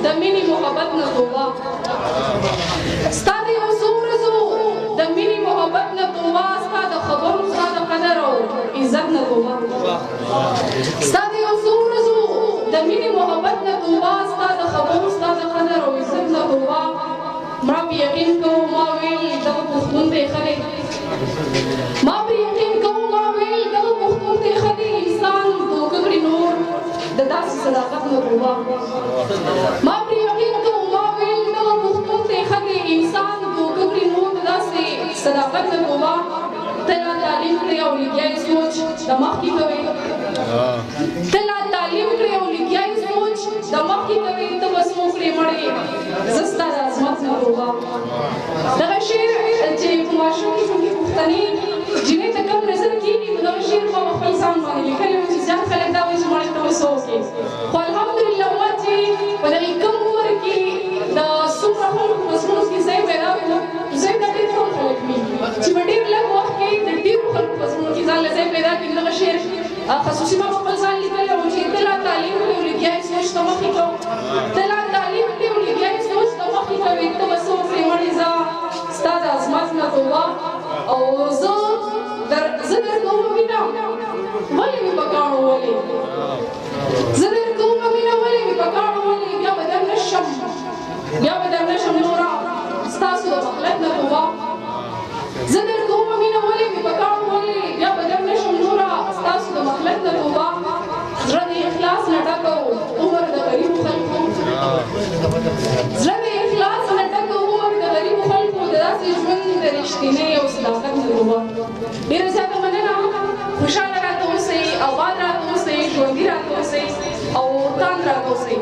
د مینې محبت نه توبه ستا د یو څو ورځو د مینې محبت نه توبه ستا د خبرو ستا د قدر او عزت نه توبه ستا د یو څو ورځو د مینې محبت نه توبه ستا د خبرو ستا د قدر او عزت نه توبه ما په یقین کوم ما ویل دغه پښتون دی ښه دی ما په یقین کوم ما ویل دغه پښتون دی ښه دی انسان دوکه کړي نور د داسې صداقت نه توبه ما په یقین کوم ما ویل دغه پښتون دی ښه دی انسان دوکه کړي نور د داسې صداقت نه توبه ته لا تعلیم کړې او لګیا یې سوچ د مخکې کوې ته لا تعلیم کړې او لګیا یې سوچ د مخکې کوې ته بس مو کړې مړې زه ستا د عظمت نه توبه دغه شعر چې په ماشوم کې زموږ پښتنې جینۍ ته کم نظر کېږي نو دغه شعر ما په خپل ځان باندې لیکلی و چې زیات خلک دا وایي چې مړې ته اوس وکړې خو الحمدلله ما چې په دغې کم عمر کې د څومره خلکو په زړونو کې ځای پیدا کړو ځای ته ډېر کم خلک وي چې په ډېر لږ وخت کې د ډېرو خلکو په زړونو کې ځان له ځای پیدا کړي دغه شعر خصوصي ما په خپل ځان لیکلی و چې ته لا تعلیم کړې او لګیا یې سوچ ته مخکې کوو ته لا تعلیم کړې او لګیا یې سوچ ته مخکې کوې ته به څه وکړې مړې زه ستا د عظمت نه توبه او زه درکوم مینه ولې مې په کاڼو ولې زه درکوم مینه ولې مې په کاڼو ولې بیا به درنشم نوره ستاسو د غفلت نه توبه زه درکوم مینه ولې مې په کاڼو ولې بیا به درنشم نوره ستاسو د غفلت نه توبه زړه د اخلاص نه ډک عمر د غریبو خلکو زړه د اخلاص نه ډک عمر د غریبو خلکو د داسې ژوند د رښتینۍ او صداقت نه توبه ډېره زیاته مننه خوشحاله راته اوسئ آباد راته اوسئ ژوندي راته اوسئ او تاند راته اوسئ